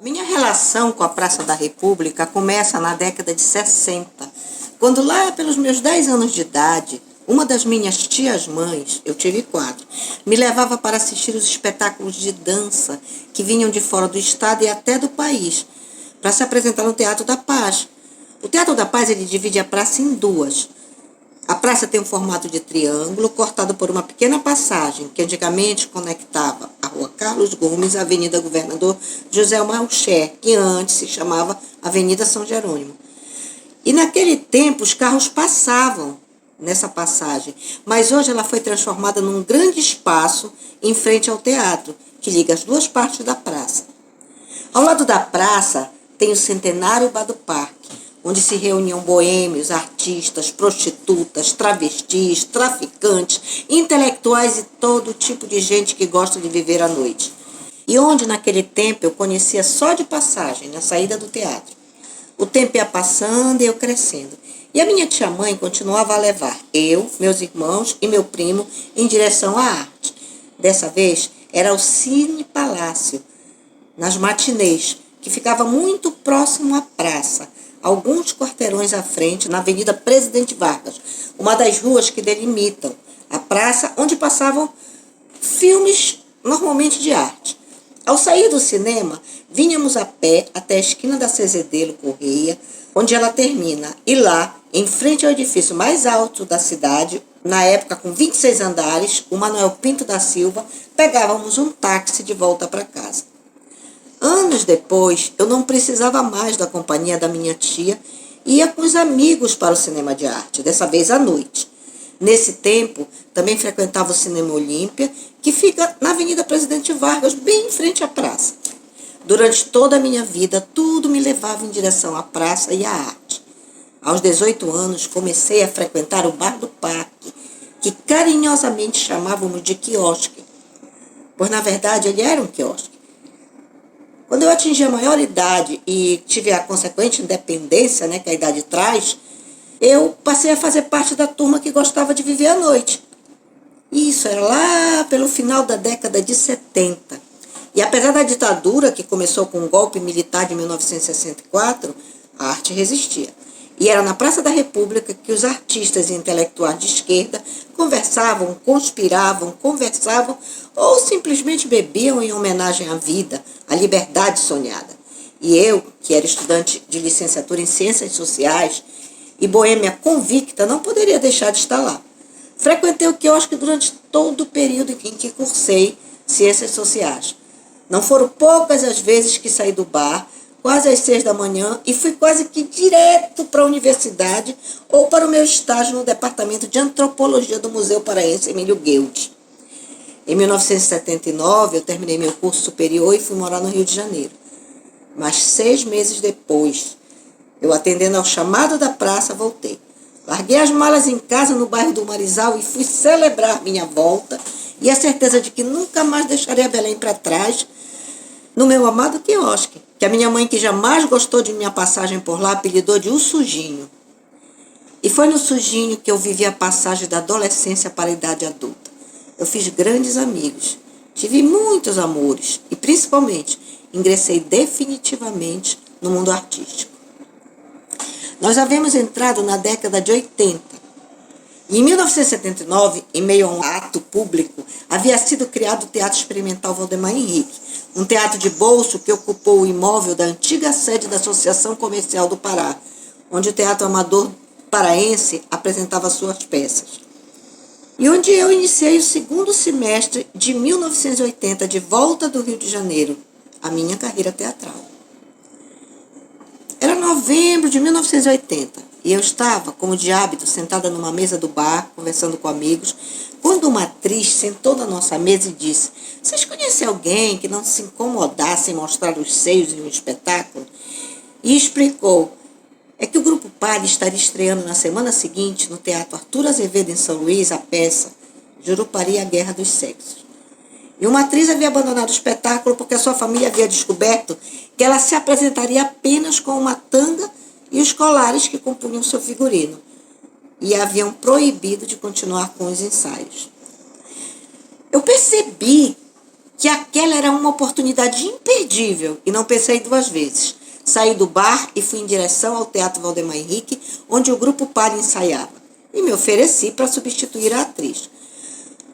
A minha relação com a Praça da República começa na década de 60, quando lá pelos meus 10 anos de idade, uma das minhas tias-mães, eu tive 4, me levava para assistir os espetáculos de dança que vinham de fora do estado e até do país, para se apresentar no Teatro da Paz. O Teatro da Paz ele divide a praça em duas. A praça tem um formato de triângulo, cortado por uma pequena passagem, que antigamente conectava a Rua Carlos Gomes à Avenida Governador José Malcher, que antes se chamava Avenida São Jerônimo. E naquele tempo os carros passavam nessa passagem, mas hoje ela foi transformada num grande espaço em frente ao teatro, que liga as duas partes da praça. Ao lado da praça tem o Centenário Bar do Parque, onde se reuniam boêmios, artistas, prostitutas, travestis, traficantes, intelectuais e todo tipo de gente que gosta de viver à noite. E onde naquele tempo eu conhecia só de passagem, na saída do teatro. O tempo ia passando e eu crescendo. E a minha tia-mãe continuava a levar eu, meus irmãos e meu primo em direção à arte. Dessa vez era o Cine Palácio, nas matinês, que ficava muito próximo à praça, alguns quarteirões à frente, na Avenida Presidente Vargas, uma das ruas que delimitam a praça, onde passavam filmes normalmente de arte. Ao sair do cinema, vinhamos a pé até a esquina da Cezedelo Correia, onde ela termina, e lá, em frente ao edifício mais alto da cidade, na época com 26 andares, o Manuel Pinto da Silva, pegávamos um táxi de volta para casa. Anos depois, eu não precisava mais da companhia da minha tia e ia com os amigos para o cinema de arte, dessa vez à noite. Nesse tempo, também frequentava o Cinema Olímpia, que fica na Avenida Presidente Vargas, bem em frente à praça. Durante toda a minha vida, tudo me levava em direção à praça e à arte. Aos 18 anos, comecei a frequentar o Bar do Parque, que carinhosamente chamávamos de quiosque, pois na verdade ele era um quiosque. Quando eu atingi a maioridade e tive a consequente independência, que a idade traz, eu passei a fazer parte da turma que gostava de viver à noite. Isso era lá pelo final da década de 70. E apesar da ditadura, que começou com um golpe militar de 1964, a arte resistia. E era na Praça da República que os artistas e intelectuais de esquerda conversavam, conspiravam, ou simplesmente bebiam em homenagem à vida, à liberdade sonhada. E eu, que era estudante de licenciatura em Ciências Sociais e boêmia convicta, não poderia deixar de estar lá. Frequentei o quiosque durante todo o período em que cursei Ciências Sociais. Não foram poucas as vezes que saí do bar, quase às 6 da manhã, e fui quase que direto para a universidade ou para o meu estágio no Departamento de Antropologia do Museu Paraense Emílio Guild. Em 1979, eu terminei meu curso superior e fui morar no Rio de Janeiro. Mas 6 meses depois, eu atendendo ao chamado da praça, voltei. Larguei as malas em casa no bairro do Marizal e fui celebrar minha volta e a certeza de que nunca mais deixaria Belém para trás no meu amado quiosque, que a minha mãe, que jamais gostou de minha passagem por lá, apelidou de O Sujinho. E foi no Sujinho que eu vivi a passagem da adolescência para a idade adulta. Eu fiz grandes amigos, tive muitos amores e, principalmente, ingressei definitivamente no mundo artístico. Nós havíamos entrado na década de 80. E em 1979, em meio a um ato público, havia sido criado o Teatro Experimental Valdemar Henrique, um teatro de bolso que ocupou o imóvel da antiga sede da Associação Comercial do Pará, onde o Teatro Amador Paraense apresentava suas peças. E onde eu iniciei o segundo semestre de 1980, de volta do Rio de Janeiro, a minha carreira teatral. Era novembro de 1980 e eu estava, como de hábito, sentada numa mesa do bar, conversando com amigos, quando uma atriz sentou na nossa mesa e disse: "Vocês conhecem alguém que não se incomodasse em mostrar os seios em um espetáculo?" E explicou: é que o Grupo Palha estaria estreando na semana seguinte, no Teatro Arthur Azevedo, em São Luís, a peça Jurupari, a Guerra dos Sexos. E uma atriz havia abandonado o espetáculo porque a sua família havia descoberto que ela se apresentaria apenas com uma tanga e os colares que compunham seu figurino, e a haviam proibido de continuar com os ensaios. Eu percebi que aquela era uma oportunidade imperdível e não pensei duas vezes. Saí do bar e fui em direção ao Teatro Valdemar Henrique, onde o grupo Palha ensaiava, e me ofereci para substituir a atriz.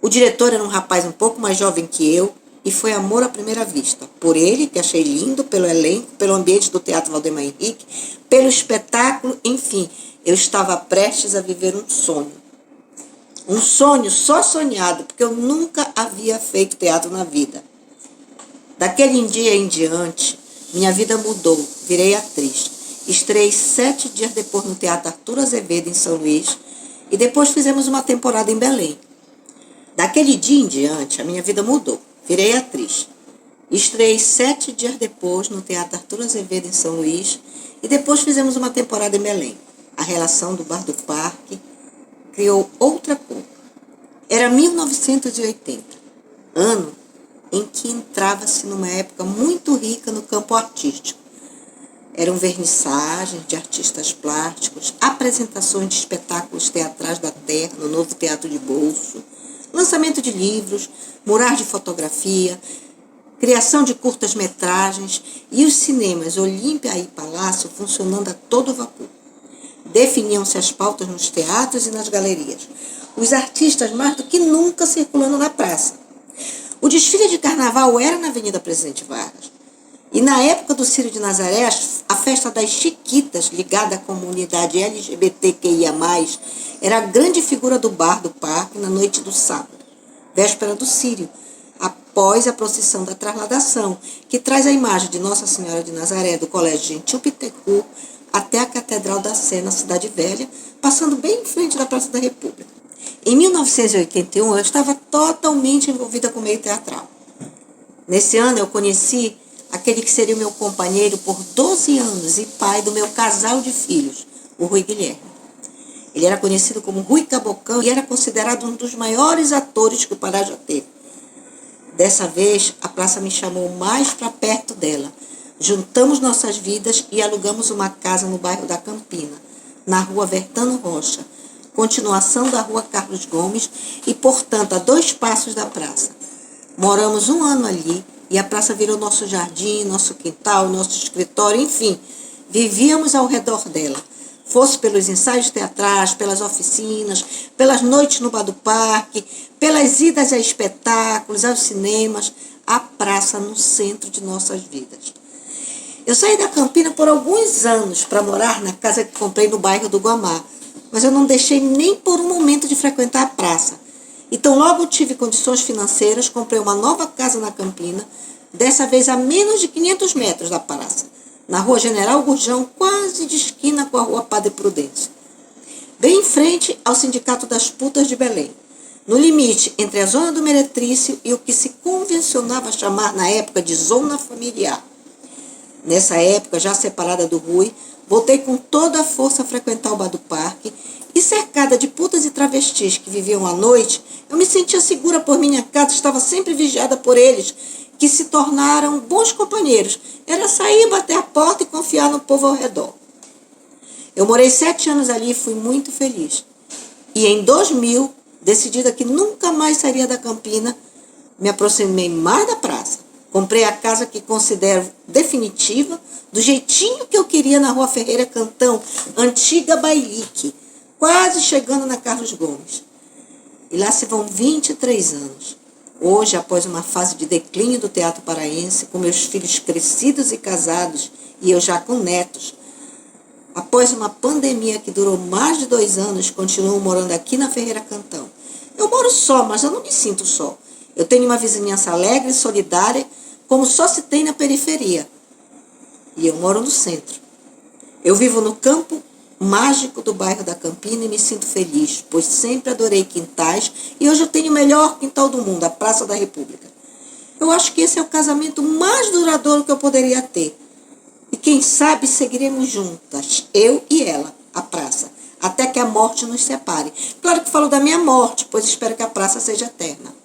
O diretor era um rapaz um pouco mais jovem que eu, e foi amor à primeira vista. Por ele, que achei lindo, pelo elenco, pelo ambiente do Teatro Valdemar Henrique, pelo espetáculo, enfim, eu estava prestes a viver um sonho. Um sonho só sonhado, porque eu nunca havia feito teatro na vida. Daquele dia em diante, minha vida mudou, virei atriz. Estreiei 7 dias depois no Teatro Arthur Azevedo, em São Luís, e depois fizemos uma temporada em Belém. Daquele dia em diante, a minha vida mudou, virei atriz. Estreiei 7 dias depois no Teatro Arthur Azevedo, em São Luís, e depois fizemos uma temporada em Belém. A relação do Bar do Parque criou outra cor. Era 1980, ano em que entrava-se numa época muito rica no campo artístico. Eram vernissagens de artistas plásticos, apresentações de espetáculos teatrais da terra no novo Teatro de Bolso, lançamento de livros, murais de fotografia, criação de curtas-metragens e os cinemas Olímpia e Palácio funcionando a todo vapor. Definiam-se as pautas nos teatros e nas galerias. Os artistas mais do que nunca circulando na praça. O desfile de carnaval era na Avenida Presidente Vargas. E na época do Círio de Nazaré, a festa das Chiquitas, ligada à comunidade LGBTQIA+, era a grande figura do Bar do Parque na noite do sábado, véspera do Círio, após a procissão da Trasladação, que traz a imagem de Nossa Senhora de Nazaré do Colégio Gentil Pitecur até a Catedral da Sé, na Cidade Velha, passando bem em frente da Praça da República. Em 1981, eu estava totalmente envolvida com o meio teatral. Nesse ano, eu conheci aquele que seria o meu companheiro por 12 anos e pai do meu casal de filhos, o Rui Guilherme. Ele era conhecido como Rui Cabocão e era considerado um dos maiores atores que o Pará já teve. Dessa vez, a praça me chamou mais para perto dela. Juntamos nossas vidas e alugamos uma casa no bairro da Campina, na rua Vertano Rocha, continuação da rua Carlos Gomes e, portanto, a 2 passos da praça. Moramos 1 ano ali e a praça virou nosso jardim, nosso quintal, nosso escritório, enfim, vivíamos ao redor dela. Fosse pelos ensaios teatrais, pelas oficinas, pelas noites no Bar do Parque, pelas idas a espetáculos, aos cinemas, a praça no centro de nossas vidas. Eu saí da Campina por alguns anos para morar na casa que comprei no bairro do Guamá, mas eu não deixei nem por um momento de frequentar a praça. Então, logo tive condições financeiras, comprei uma nova casa na Campina, dessa vez a menos de 500 metros da praça, na rua General Gurjão, quase de esquina com a rua Padre Prudêncio, bem em frente ao Sindicato das Putas de Belém, no limite entre a zona do Meretrício e o que se convencionava chamar na época de zona familiar. Nessa época, já separada do Rui, voltei com toda a força a frequentar o Bar do Parque e, cercada de putas e travestis que viviam à noite, eu me sentia segura por minha casa, estava sempre vigiada por eles, que se tornaram bons companheiros. Era sair, bater a porta e confiar no povo ao redor. Eu morei 7 anos ali e fui muito feliz. E em 2000, decidida que nunca mais sairia da Campina, me aproximei mais da praça. Comprei a casa que considero definitiva, do jeitinho que eu queria na Rua Ferreira Cantão, antiga Bailique, quase chegando na Carlos Gomes. E lá se vão 23 anos. Hoje, após uma fase de declínio do teatro paraense, com meus filhos crescidos e casados, e eu já com netos, após uma pandemia que durou mais de 2 anos, continuo morando aqui na Ferreira Cantão. Eu moro só, mas eu não me sinto só. Eu tenho uma vizinhança alegre e solidária, como só se tem na periferia. E eu moro no centro. Eu vivo no campo mágico do bairro da Campina e me sinto feliz, pois sempre adorei quintais e hoje eu tenho o melhor quintal do mundo, a Praça da República. Eu acho que esse é o casamento mais duradouro que eu poderia ter. E quem sabe seguiremos juntas, eu e ela, a praça, até que a morte nos separe. Claro que falo da minha morte, pois espero que a praça seja eterna.